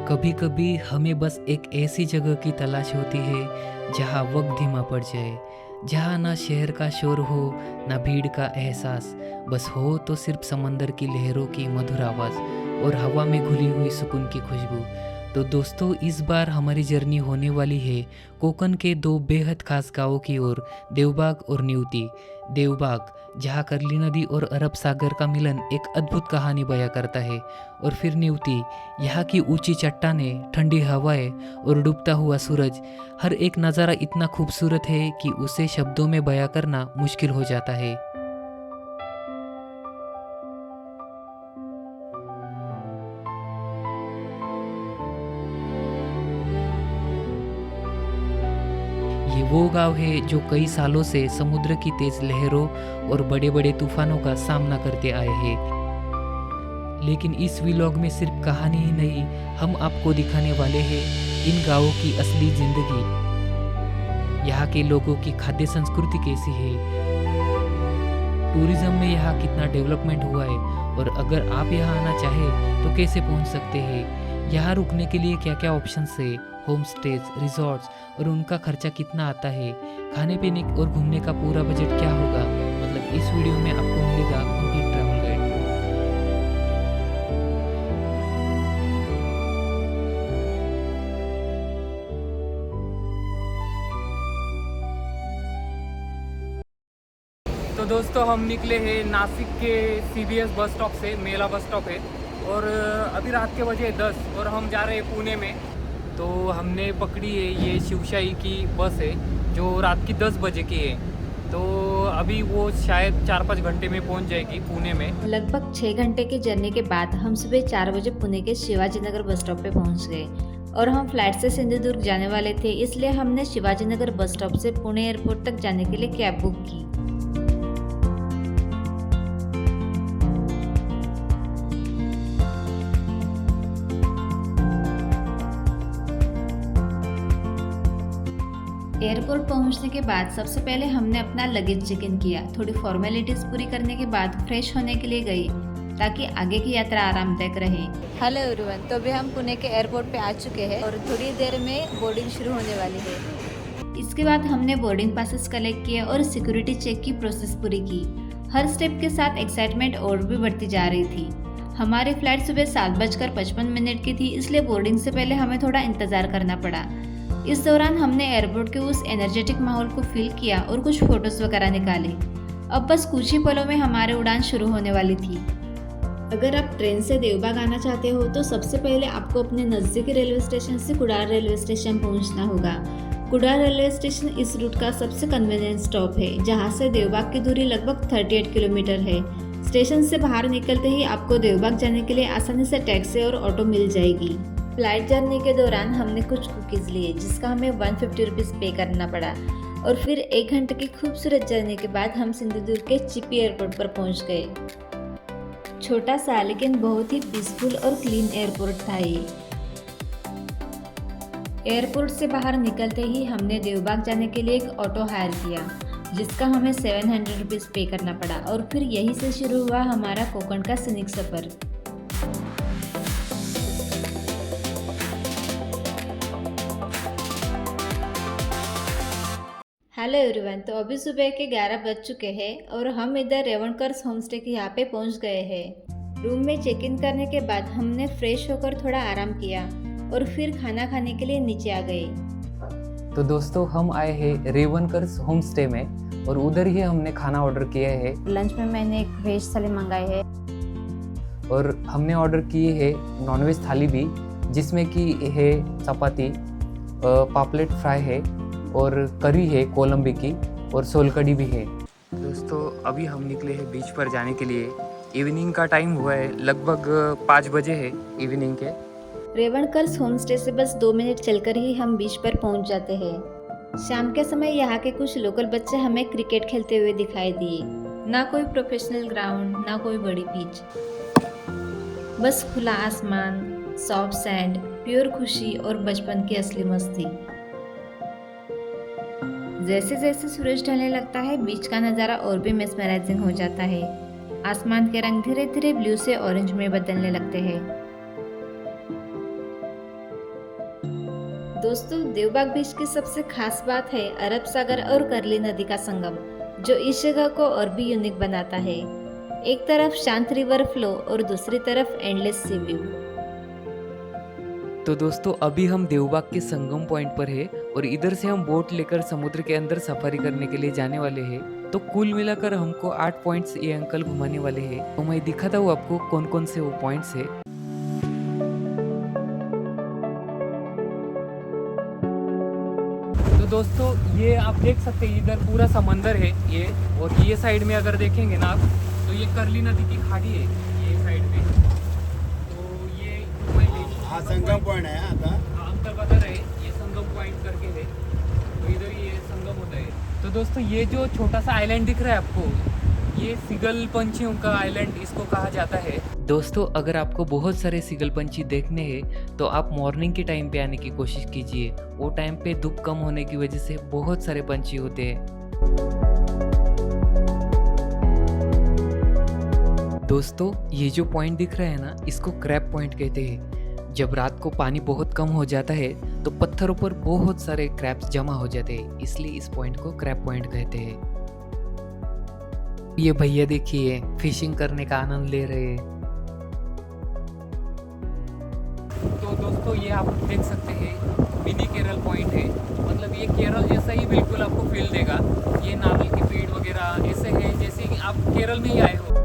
कभी कभी हमें बस एक ऐसी जगह की तलाश होती है जहाँ वक्त धीमा पड़ जाए, जहाँ ना शहर का शोर हो, ना भीड़ का एहसास, बस हो तो सिर्फ समंदर की लहरों की मधुर आवाज़ और हवा में घुली हुई सुकून की खुशबू। तो दोस्तों, इस बार हमारी जर्नी होने वाली है कोकण के दो बेहद खास गाँवों की ओर, देवबाग और न्यूती। देवबाग, जहाँ करली नदी और अरब सागर का मिलन एक अद्भुत कहानी बयां करता है, और फिर न्यूती, यहाँ की ऊंची चट्टानें, ठंडी हवाएं और डूबता हुआ सूरज। हर एक नज़ारा इतना खूबसूरत है कि उसे शब्दों में बयां करना मुश्किल हो जाता है। ये वो गांव है जो कई सालों से समुद्र की तेज लहरों और बड़े बड़े तूफानों का सामना करते आए हैं। लेकिन इस व्लॉग में सिर्फ कहानी ही नहीं, हम आपको दिखाने वाले हैं इन गांवों की असली जिंदगी। यहाँ के लोगों की खाद्य संस्कृति कैसी है, टूरिज्म में यहाँ कितना डेवलपमेंट हुआ है, और अगर आप यहाँ आना चाहें तो कैसे पहुँच सकते हैं, यहाँ रुकने के लिए क्या क्या ऑप्शंस है, होम स्टेज, रिजॉर्ट्स, और उनका खर्चा कितना आता है, खाने पीने और घूमने का पूरा बजट क्या होगा। मतलब इस वीडियो में आपको मिलेगा कंप्लीट ट्रैवल गाइड। तो दोस्तों, हम निकले हैं नासिक के CBS बस स्टॉप से। मेला बस स्टॉप है, और अभी रात के बजे 10 और हम जा रहे हैं पुणे में। तो हमने पकड़ी है ये शिवशाही की बस है जो रात की 10 बजे की है। तो अभी वो शायद 4-5 घंटे में पहुंच जाएगी पुणे में। लगभग 6 घंटे की जर्नी के बाद हम सुबह 4 बजे पुणे के शिवाजी नगर बस स्टॉप पे पहुंच गए, और हम फ्लाइट से सिंधुदुर्ग जाने वाले थे, इसलिए हमने शिवाजी नगर बस स्टॉप से पुणे एयरपोर्ट तक जाने के लिए कैब बुक की। एयरपोर्ट पहुंचने के बाद सबसे पहले हमने अपना लगेज चेक इन किया। थोड़ी फॉर्मेलिटीज पूरी करने के बाद फ्रेश होने के लिए गई, ताकि आगे की यात्रा आरामदायक रहे। हेलो एवरीवन, तो अभी हम पुणे के एयरपोर्ट पे आ चुके हैं और थोड़ी देर में बोर्डिंग शुरू होने वाली है। इसके बाद हमने बोर्डिंग पासेस कलेक्ट किए और सिक्योरिटी चेक की प्रोसेस पूरी की। हर स्टेप के साथ एक्साइटमेंट और भी बढ़ती जा रही थी। हमारी फ्लाइट सुबह 7:55 की थी, इसलिए बोर्डिंग से पहले हमें थोड़ा इंतजार करना पड़ा। इस दौरान हमने एयरपोर्ट के उस एनर्जेटिक माहौल को फील किया और कुछ फोटोज वगैरह निकाले। अब बस कुछ ही पलों में हमारी उड़ान शुरू होने वाली थी। अगर आप ट्रेन से देवबाग आना चाहते हो तो सबसे पहले आपको अपने नज़दीकी रेलवे स्टेशन से कुडाल रेलवे स्टेशन पहुंचना होगा। कुडाल रेलवे स्टेशन इस रूट का सबसे कन्वीनियंट स्टॉप है, जहां से देवबाग की दूरी लगभग 38 किलोमीटर है। स्टेशन से बाहर निकलते ही आपको देवबाग जाने के लिए आसानी से टैक्सी और ऑटो मिल जाएगी। फ्लाइट जर्नी के दौरान हमने कुछ कुकीज़ लिए, जिसका हमें 150 रुपीज़ पे करना पड़ा, और फिर 1 घंटे की खूबसूरत जर्नी के बाद हम सिंधुदुर्ग के चिपी एयरपोर्ट पर पहुंच गए। छोटा सा लेकिन बहुत ही पीसफुल और क्लीन एयरपोर्ट था ये। एयरपोर्ट से बाहर निकलते ही हमने देवबाग जाने के लिए एक ऑटो हायर किया, जिसका हमें 700 रुपीज़ पे करना पड़ा, और फिर यहीं से शुरू हुआ हमारा कोकण का सीनिक सफ़र। हेलो एवरीवन, तो अभी सुबह के 11 बज चुके हैं और हम इधर रेवणकर्स होमस्टे के यहाँ पे पहुँच गए हैं। रूम में चेक इन करने के बाद हमने फ्रेश होकर थोड़ा आराम किया और फिर खाना खाने के लिए नीचे आ गए। तो दोस्तों, हम आए हैं रेवनकर्स होम स्टे में, और उधर ही हमने खाना ऑर्डर किया है। लंच में मैंने एक वेज थाली मंगाई है, और हमने ऑर्डर किए है नॉनवेज थाली भी, जिसमें कि है चपाती, पापलेट फ्राई है, और करी है कोलंबी की, और सोलकड़ी भी है। दोस्तों, अभी हम निकले हैं बीच पर जाने के लिए। इवनिंग का टाइम हुआ है, लगभग 5 बजे है इवनिंग के। रेवणकर्स होमस्टे से बस 2 मिनट चलकर ही हम बीच पर पहुंच जाते हैं। शाम के समय यहाँ के कुछ लोकल बच्चे हमें क्रिकेट खेलते हुए दिखाई दिए। ना कोई प्रोफेशनल ग्राउंड, ना कोई बड़ी पिच, बस खुला आसमान, सॉफ्ट सैंड, प्योर खुशी और बचपन की असली मस्ती। जैसे जैसे सूरज ढलने लगता है, बीच का नज़ारा और भी मेस्मराइजिंग हो जाता है। आसमान के रंग धीरे धीरे ब्लू से ऑरेंज में बदलने लगते हैं। दोस्तों, देवबाग बीच की सबसे खास बात है अरब सागर और करली नदी का संगम, जो इस जगह को और भी यूनिक बनाता है। एक तरफ शांत रिवर फ्लो और दूसरी तरफ एंडलेस सी व्यू। तो दोस्तों अभी हम देवबाग के संगम पॉइंट पर है और इधर से हम बोट लेकर समुद्र के अंदर सफारी करने के लिए जाने वाले हैं। तो कुल मिलाकर हमको 8 पॉइंट्स ये अंकल घुमाने वाले हैं। तो मैं दिखाता हूँ आपको कौन कौन से वो पॉइंट्स है। तो दोस्तों ये आप देख सकते हैं इधर पूरा समंदर है ये, और ये साइड में अगर देखेंगे ना आप तो ये करली नदी की खाड़ी है ये साइड में। तो ये हा संगम पॉइंट है आता अंकल बता रहे ये संगम पॉइंट करके है, तो इधर ही ये संगम होता है। तो दोस्तों ये जो छोटा सा आइलैंड दिख रहा है आपको, ये सीगल पंछियों का आइलैंड इसको कहा जाता है। दोस्तों अगर आपको बहुत सारे सीगल पंछी देखने हैं तो आप मॉर्निंग के टाइम पे आने की कोशिश कीजिए। वो टाइम पे धूप कम होने की वजह से बहुत सारे पंछी होते हैं। दोस्तों ये जो पॉइंट दिख रहा है ना, इसको क्रैब पॉइंट कहते हैं। जब रात को पानी बहुत कम हो जाता है तो पत्थरों पर बहुत सारे क्रैब्स जमा हो जाते हैं, इसलिए इस पॉइंट को क्रैब पॉइंट कहते हैं। ये भैया देखिए फिशिंग करने का आनंद ले रहे हैं। तो दोस्तों ये आप देख सकते हैं मिनी केरल पॉइंट है, मतलब ये केरल जैसा ही बिल्कुल आपको फील देगा। ये नारियल के पेड़ वगैरह ऐसे है जैसे कि आप केरल में ही आए हो।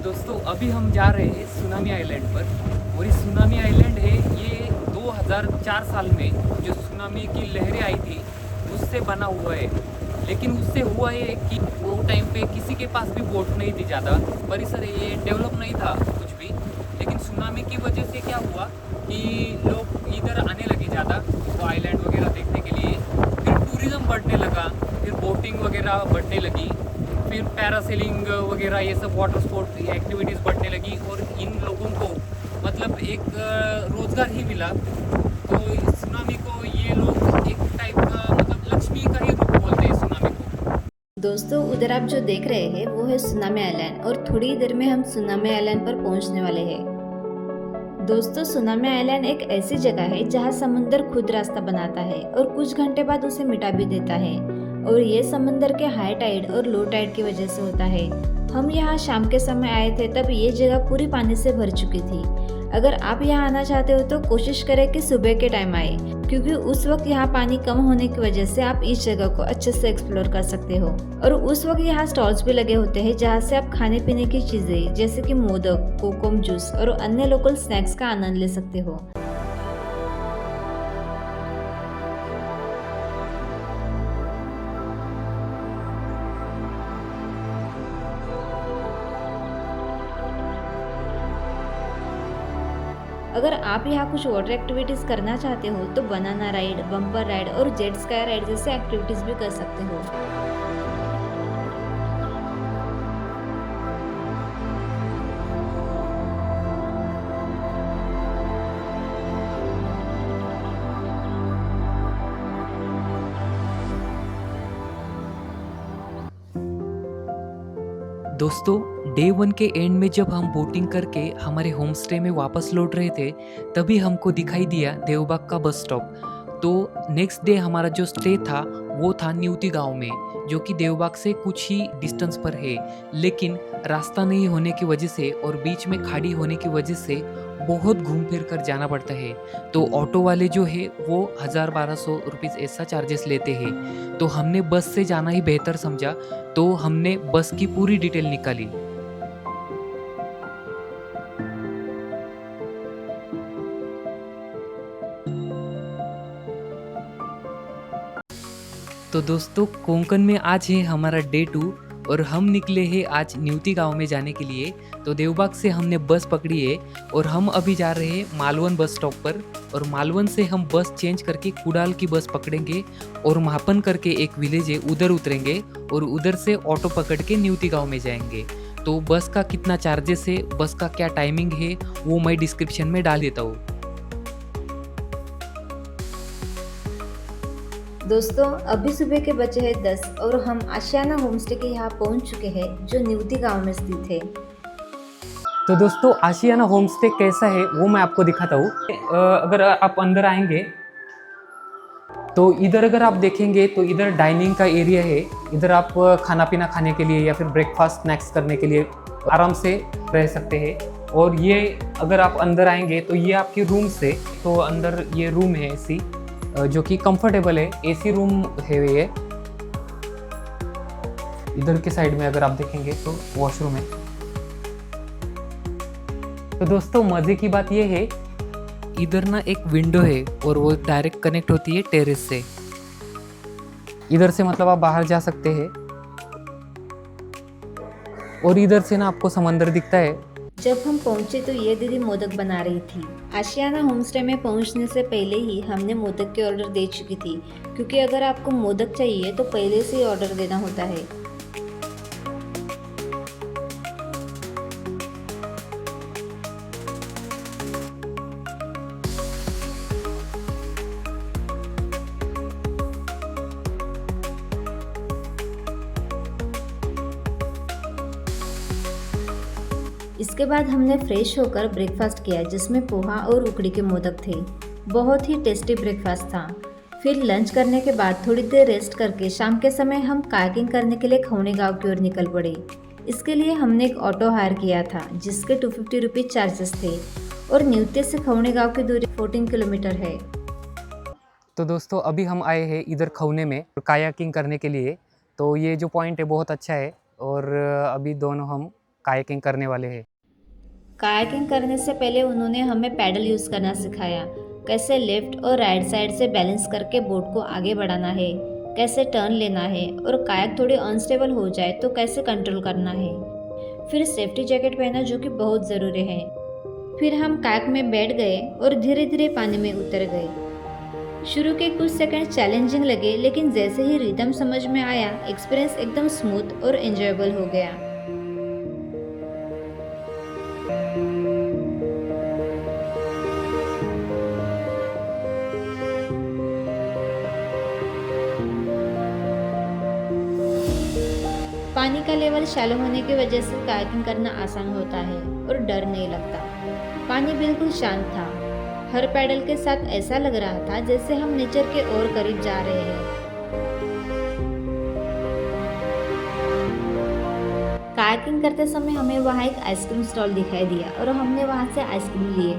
दोस्तों अभी हम जा रहे हैं सुनामी आइलैंड पर, और इस सुनामी आइलैंड है ये 2004 साल में जो सुनामी की लहरें आई थी उससे बना हुआ है। लेकिन उससे हुआ है कि वो टाइम पे किसी के पास भी बोट नहीं थी, ज़्यादा परिसर ये डेवलप नहीं था कुछ भी। लेकिन सुनामी की वजह से क्या हुआ कि लोग इधर आने लगे ज़्यादा वो आइलैंड वगैरह देखने के लिए। फिर टूरिज़्म बढ़ने लगा, फिर बोटिंग वगैरह बढ़ने लगी, फिर पैरासेलिंग वगैरह ये सब वाटर स्पोर्ट एक्टिविटीज़ बढ़ने लगी, और इन लोगों को मतलब एक रोज़गार ही मिला। तो इस सुनामी को ये लोग एक टाइप का मतलब लक्ष्मी का ही रूप बोलते हैं सुनामी को। दोस्तों, उधर आप जो देख रहे हैं वो है सुनामी आइलैंड, और थोड़ी ही देर में हम सुनामी आइलैंड पर पहुंचने वाले हैं। दोस्तों, सुनामी आइलैंड एक ऐसी जगह है जहां समुंदर खुद रास्ता बनाता है और कुछ घंटे बाद उसे मिटा भी देता है, और ये समंदर के हाई टाइड और लो टाइड की वजह से होता है। हम यहाँ शाम के समय आए थे, तब ये जगह पूरी पानी से भर चुकी थी। अगर आप यहाँ आना चाहते हो तो कोशिश करें कि सुबह के टाइम आए, क्योंकि उस वक्त यहाँ पानी कम होने की वजह से आप इस जगह को अच्छे से एक्सप्लोर कर सकते हो। और उस वक्त यहाँ स्टॉल्स भी लगे होते हैं जहाँ से आप खाने पीने की चीजें जैसे कि मोदक, कोकम जूस और अन्य लोकल स्नैक्स का आनंद ले सकते हो। अगर आप यहाँ कुछ वाटर एक्टिविटीज़ करना चाहते हो तो बनाना राइड, बम्पर राइड और जेट स्काई राइड जैसे एक्टिविटीज़ भी कर सकते हो। दोस्तों डे 1 के एंड में जब हम बोटिंग करके हमारे होम स्टे में वापस लौट रहे थे, तभी हमको दिखाई दिया देवबाग का बस स्टॉप। तो नेक्स्ट डे हमारा जो स्टे था वो था न्यूती गांव में, जो कि देवबाग से कुछ ही डिस्टेंस पर है। लेकिन रास्ता नहीं होने की वजह से और बीच में खाड़ी होने की वजह से बहुत घूम फिर कर जाना पड़ता है। तो ऑटो वाले जो है वो 1000-1200 रुपीज़ ऐसा चार्जेस लेते हैं। तो हमने बस से जाना ही बेहतर समझा, तो हमने बस की पूरी डिटेल निकाली। तो दोस्तों कोंकण में आज है हमारा डे 2 और हम निकले हैं आज न्यूती गांव में जाने के लिए। तो देवबाग से हमने बस पकड़ी है और हम अभी जा रहे हैं मालवन बस स्टॉप पर, और मालवन से हम बस चेंज करके कुडाल की बस पकड़ेंगे और मापन करके एक विलेज है उधर उतरेंगे और उधर से ऑटो पकड़ के न्यूती गांव में जाएंगे। तो बस का कितना चार्जेस है, बस का क्या टाइमिंग है, वो मैं डिस्क्रिप्शन में डाल देता हूँ। दोस्तों अभी सुबह के बजे हैं 10 और हम आशियाना होमस्टे के यहाँ पहुँच चुके हैं जो न्यूती गांव में स्थित है। तो दोस्तों आशियाना होमस्टे कैसा है वो मैं आपको दिखाता हूँ। अगर आप अंदर आएंगे तो इधर अगर आप देखेंगे तो इधर डाइनिंग का एरिया है। इधर आप खाना पीना खाने के लिए या फिर ब्रेकफास्ट स्नैक्स करने के लिए आराम से रह सकते हैं। और ये अगर आप अंदर आएंगे तो ये आपकी रूम से, तो अंदर ये रूम है एसी जो कि कंफर्टेबल है, एसी रूम है ये। इधर के साइड में अगर आप देखेंगे तो वॉशरूम है। तो दोस्तों मज़े की बात ये है, इधर ना एक विंडो है और वो डायरेक्ट कनेक्ट होती है टेरेस से। इधर से मतलब आप बाहर जा सकते हैं और इधर से ना आपको समंदर दिखता है। जब हम पहुंचे तो ये दीदी मोदक बना रही थी। आशियाना होमस्टे में पहुंचने से पहले ही हमने मोदक के ऑर्डर दे चुकी थी, क्योंकि अगर आपको मोदक चाहिए तो पहले से ही ऑर्डर देना होता है। इसके बाद हमने फ्रेश होकर ब्रेकफास्ट किया जिसमें पोहा और उकड़ी के मोदक थे। बहुत ही टेस्टी ब्रेकफास्ट था। फिर लंच करने के बाद थोड़ी देर रेस्ट करके शाम के समय हम कायाकिंग करने के लिए खौने गांव की ओर निकल पड़े। इसके लिए हमने एक ऑटो हायर किया था जिसके 250 रुपीज़ चार्जेस थे और न्यूते से खौने गांव की दूरी 14 किलोमीटर है। तो दोस्तों अभी हम आए हैं इधर खौने में कायाकिंग करने के लिए। तो ये जो पॉइंट है बहुत अच्छा है और अभी दोनों हम कायाकिंग करने वाले हैं। कायाकिंग करने से पहले उन्होंने हमें पैडल यूज़ करना सिखाया, कैसे लेफ्ट और राइट साइड से बैलेंस करके बोट को आगे बढ़ाना है, कैसे टर्न लेना है और कायाक थोड़ी अनस्टेबल हो जाए तो कैसे कंट्रोल करना है। फिर सेफ्टी जैकेट पहना जो कि बहुत ज़रूरी है। फिर हम कायाक में बैठ गए और धीरे धीरे पानी में उतर गए। शुरू के कुछ सेकंड चैलेंजिंग लगे, लेकिन जैसे ही रिदम समझ में आया एक्सपीरियंस एकदम स्मूथ और एंजॉयबल हो गया। पानी का लेवल शैलो होने की वजह से कायाकिंग करना आसान होता है और डर नहीं लगता। पानी बिल्कुल शांत था। हर पैडल के साथ ऐसा लग रहा था जैसे हम नेचर के और करीब जा रहे हैं। कायाकिंग करते समय हमें वहाँ एक आइसक्रीम स्टॉल दिखाई दिया और हमने वहाँ से आइसक्रीम लिए।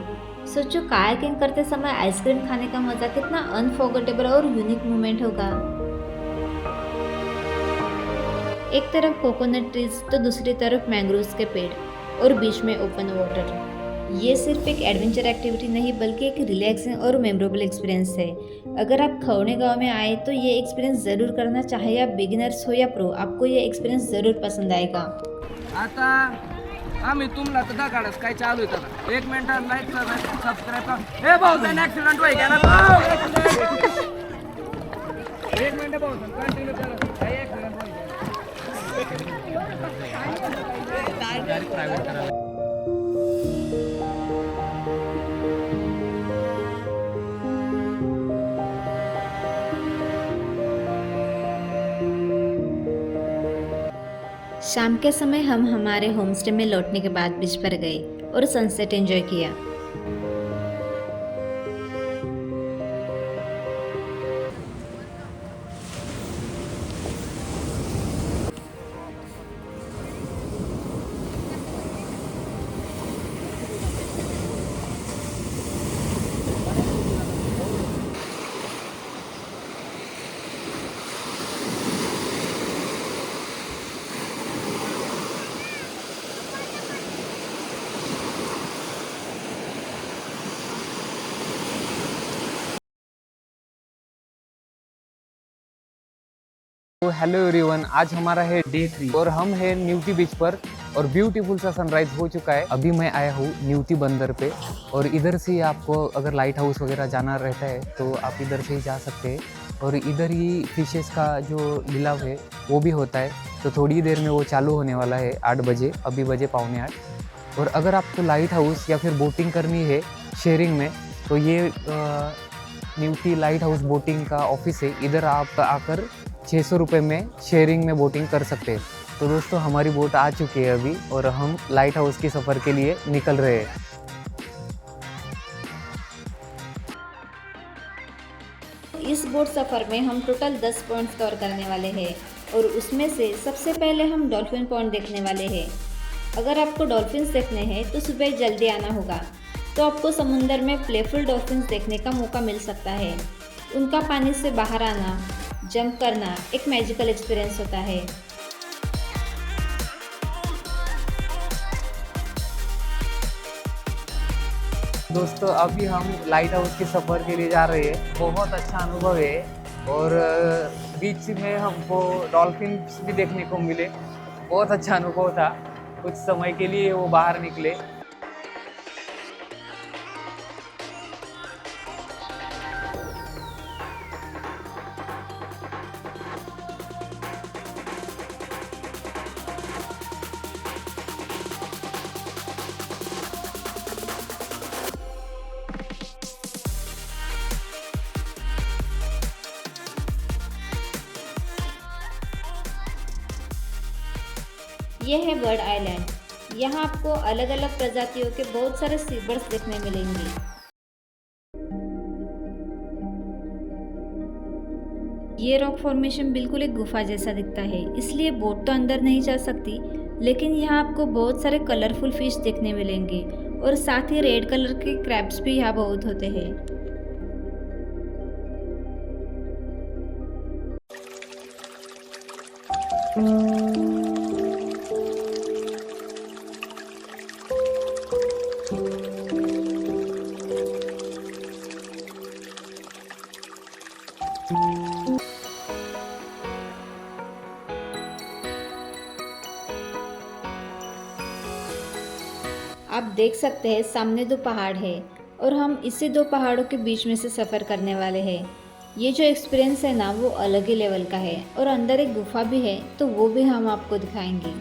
सोचो कायाकिंग करते समय आइसक्रीम खाने का मज़ा कितना अनफॉरगेटेबल और यूनिक मोमेंट होगा। एक तरफ कोकोनट ट्रीज तो दूसरी तरफ मैंग्रोव्स के पेड़ और बीच में ओपन वाटर। ये सिर्फ एक एडवेंचर एक्टिविटी नहीं बल्कि एक रिलैक्सिंग और मेमोरेबल एक्सपीरियंस है। अगर आप खौने गांव में आए तो ये एक्सपीरियंस ज़रूर करना, चाहे आप बिगिनर्स हो या प्रो, आपको ये एक्सपीरियंस ज़रूर पसंद आएगा। आता आम्ही तुमला तर दाखवच काय चालू आहे आता 1 मिनिट लाईक सबस्क्राइब कर ए भाऊ त्याने ऍक्सिडेंट होई गेला 1 मिनिट भाऊ कंटिन्यू करा काय ऍक्सिडेंट होई शाम के समय हम हमारे होमस्टे में लौटने के बाद बीच पर गए और सनसेट एंजॉय किया। तो हेलो एवरीवन, आज हमारा है डे 3 और हम है न्यूटी बीच पर और ब्यूटीफुल सा सनराइज हो चुका है। अभी मैं आया हूँ न्यूटी बंदर पे और इधर से आपको अगर लाइट हाउस वगैरह जाना रहता है तो आप इधर से ही जा सकते हैं। और इधर ही फिशेस का जो लिलाव है वो भी होता है, तो थोड़ी देर में वो चालू होने वाला है 8 बजे, अभी बजे 7:45। और अगर आपको लाइट हाउस या फिर बोटिंग करनी है शेयरिंग में तो ये न्यूटी लाइट हाउस बोटिंग का ऑफिस है। इधर आप आकर 600 रुपये में शेयरिंग में बोटिंग कर सकते हैं। तो दोस्तों हमारी बोट आ चुकी है अभी और हम लाइट हाउस के सफ़र के लिए निकल रहे हैं। इस बोट सफ़र में हम टोटल 10 पॉइंट्स कवर करने वाले हैं और उसमें से सबसे पहले हम डॉल्फिन पॉइंट देखने वाले हैं। अगर आपको डॉल्फिन्स देखने हैं तो सुबह जल्दी आना होगा, तो आपको समुंदर में प्लेफुल डॉल्फिन्स देखने का मौका मिल सकता है। उनका पानी से बाहर आना, जंप करना एक मैजिकल एक्सपीरियंस होता है। दोस्तों अभी हम लाइट हाउस के सफ़र के लिए जा रहे हैं। बहुत अच्छा अनुभव है और बीच में हमको डॉल्फिन्स भी देखने को मिले। बहुत अच्छा अनुभव था। कुछ समय के लिए वो बाहर निकले। यह है बर्ड आइलैंड। यहाँ आपको अलग अलग प्रजातियों के बहुत सारे सी बर्ड्स देखने मिलेंगे। ये रॉक फॉर्मेशन बिल्कुल एक गुफा जैसा दिखता है, इसलिए बोट तो अंदर नहीं जा सकती, लेकिन यहाँ आपको बहुत सारे कलरफुल फिश देखने मिलेंगे और साथ ही रेड कलर के क्रैब्स भी यहाँ बहुत होते हैं। आप देख सकते हैं सामने 2 पहाड़ है और हम इसी 2 पहाड़ों के बीच में से सफ़र करने वाले हैं। ये जो एक्सपीरियंस है ना वो अलग ही लेवल का है और अंदर एक गुफा भी है, तो वो भी हम आपको दिखाएंगे।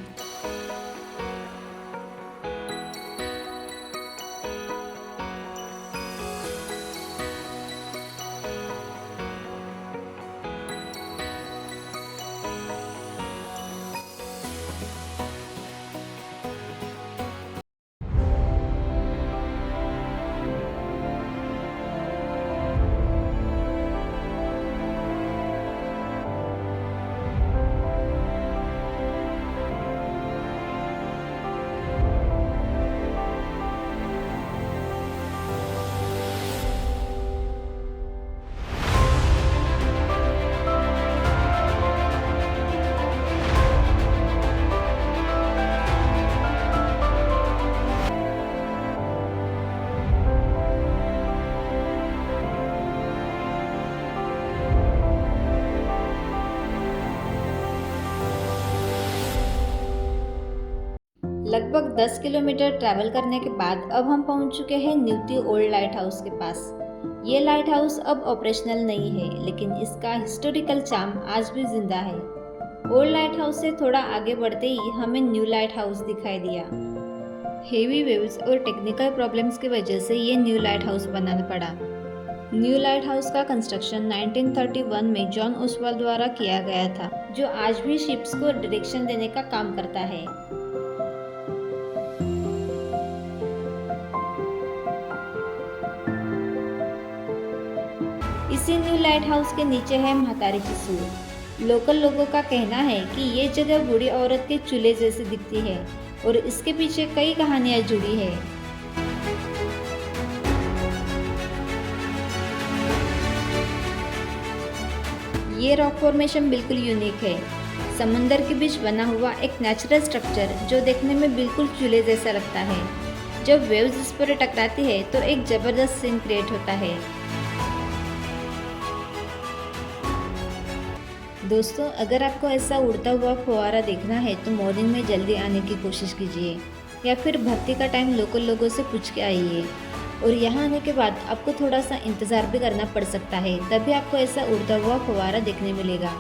लगभग 10 किलोमीटर ट्रैवल करने के बाद अब हम पहुंच चुके हैं न्यूटी ओल्ड लाइट हाउस के पास। ये लाइट हाउस अब ऑपरेशनल नहीं है, लेकिन इसका हिस्टोरिकल चार्म आज भी जिंदा है। ओल्ड लाइट हाउस से थोड़ा आगे बढ़ते ही हमें न्यू लाइट हाउस दिखाई दिया। हेवी वेव्स और टेक्निकल प्रॉब्लम्स की वजह से ये न्यू लाइट हाउस बनाना पड़ा। न्यू लाइट हाउस का कंस्ट्रक्शन 1931 में जॉन ओसवाल्ड द्वारा किया गया था, जो आज भी शिप्स को डायरेक्शन देने का काम करता है। इसी न्यू लाइट हाउस के नीचे है महातारी की सूर। लोकल लोगों का कहना है कि ये जगह बूढ़ी औरत के चूल्हे जैसी दिखती है और इसके पीछे कई कहानियां जुड़ी है। ये रॉक फॉर्मेशन बिल्कुल यूनिक है। समुंदर के बीच बना हुआ एक नेचुरल स्ट्रक्चर जो देखने में बिल्कुल चूल्हे जैसा लगता है। जब वेव्स इस पर टकराती है तो एक जबरदस्त सीन क्रिएट होता है। दोस्तों, अगर आपको ऐसा उड़ता हुआ फुवारा देखना है तो मॉर्निंग में जल्दी आने की कोशिश कीजिए या फिर भर्ती का टाइम लोकल लोगों से पूछ के आइए। और यहाँ आने के बाद आपको थोड़ा सा इंतज़ार भी करना पड़ सकता है, तभी आपको ऐसा उड़ता हुआ फुवारा देखने मिलेगा।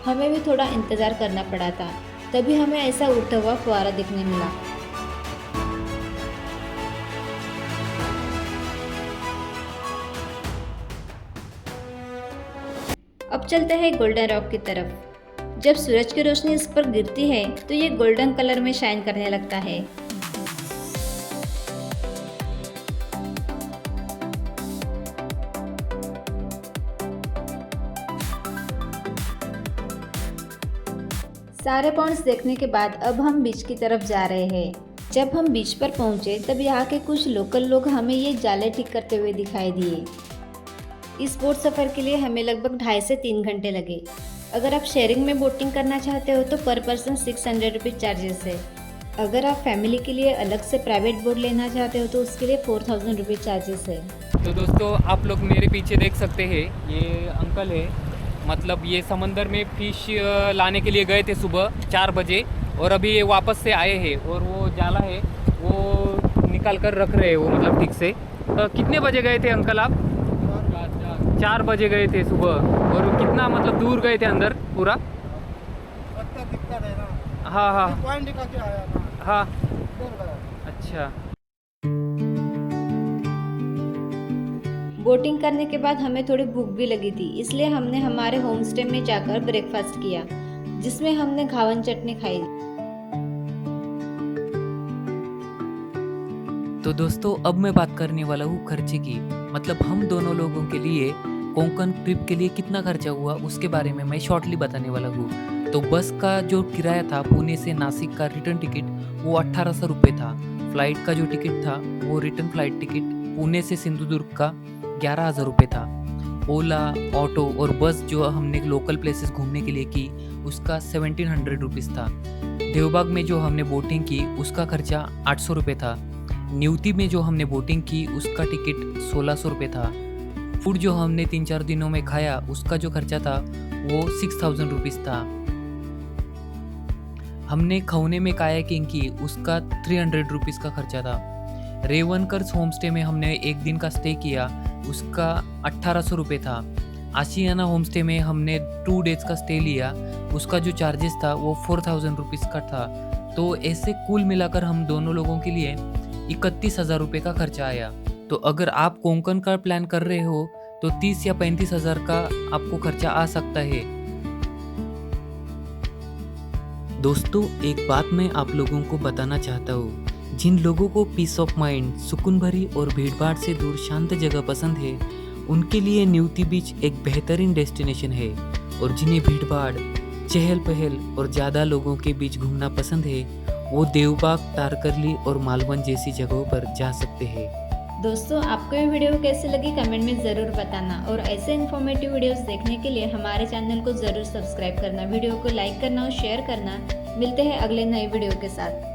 हमें भी थोड़ा इंतज़ार करना पड़ा था, तभी हमें ऐसा उड़ता हुआ फुवारा देखने मिला। अब चलते हैं गोल्डन रॉक की तरफ। जब सूरज की रोशनी इस पर गिरती है तो ये गोल्डन कलर में शाइन करने लगता है। सारे पॉइंट्स देखने के बाद अब हम बीच की तरफ जा रहे हैं। जब हम बीच पर पहुंचे तब यहाँ के कुछ लोकल लोग हमें ये जाले ठीक करते हुए दिखाई दिए। इस बोट सफ़र के लिए हमें लगभग 2.5 से 3 घंटे लगे। अगर आप शेयरिंग में बोटिंग करना चाहते हो तो पर पर्सन 600 रुपीज़ चार्जेस है। अगर आप फैमिली के लिए अलग से प्राइवेट बोट लेना चाहते हो तो उसके लिए 4000 रुपीज़ चार्जेस है। तो दोस्तों, आप लोग मेरे पीछे देख सकते हैं, ये अंकल है, मतलब ये समंदर में फ़िश लाने के लिए गए थे सुबह 4 बजे और अभी ये वापस से आए हैं और वो जाला है वो निकाल कर रख रहे हैं वो, मतलब ठीक से। कितने बजे गए थे अंकल आप? 4 बजे गए थे सुबह। और कितना मतलब दूर गए थे अंदर पूरा? हाँ हाँ हाँ, अच्छा। बोटिंग करने के बाद हमें थोड़ी भूख भी लगी थी, इसलिए हमने हमारे होम स्टे में जाकर ब्रेकफास्ट किया, जिसमें हमने घावन चटनी खाई। तो दोस्तों, अब मैं बात करने वाला हूँ खर्चे की। मतलब हम दोनों लोगों के लिए कोंकण ट्रिप के लिए कितना खर्चा हुआ उसके बारे में मैं शॉर्टली बताने वाला हूँ। तो बस का जो किराया था पुणे से नासिक का रिटर्न टिकट वो 1800 रुपये था। फ्लाइट का जो टिकट था वो रिटर्न फ्लाइट टिकट पुणे से सिंधुदुर्ग का 11,000 रुपये था। ओला, ऑटो और बस जो हमने लोकल प्लेसेस घूमने के लिए की उसका 1700 रुपीज़ था। देवबाग में जो हमने बोटिंग की उसका खर्चा 800 रुपये था। न्यूती में जो हमने बोटिंग की उसका टिकट 1600 रुपये था। फूड जो हमने 3-4 दिनों में खाया उसका जो खर्चा था वो 6000 रुपीज़ था। हमने खौने में कायाकिंग की उसका 300 रुपीज़ का खर्चा था। रेवनकर्स होम स्टे में हमने एक दिन का स्टे किया उसका 1800 रुपये था। आशियाना होम स्टे में हमने 2 डेज का स्टे लिया, उसका जो चार्जेस था वो 4000 रुपीज़ का था। तो ऐसे कुल मिलाकर हम दोनों लोगों के लिए 31,000 रुपये का खर्चा आया। तो अगर आप कोंकण का प्लान कर रहे हो तो 30 या 35,000 का आपको खर्चा आ सकता है। दोस्तों, एक बात मैं आप लोगों को बताना चाहता हूँ, जिन लोगों को पीस ऑफ माइंड, सुकून भरी और भीड़भाड़ से दूर शांत जगह पसंद है उनके लिए न्यूती बीच एक बेहतरीन डेस्टिनेशन है। और जिन्हें भीड़भाड़, चहल पहल और ज़्यादा लोगों के बीच घूमना पसंद है वो देवबाग, तारकर्ली और मालवण जैसी जगहों पर जा सकते हैं। दोस्तों, आपको ये वीडियो कैसी लगी कमेंट में ज़रूर बताना और ऐसे इन्फॉर्मेटिव वीडियोस देखने के लिए हमारे चैनल को ज़रूर सब्सक्राइब करना, वीडियो को लाइक करना और शेयर करना। मिलते हैं अगले नए वीडियो के साथ।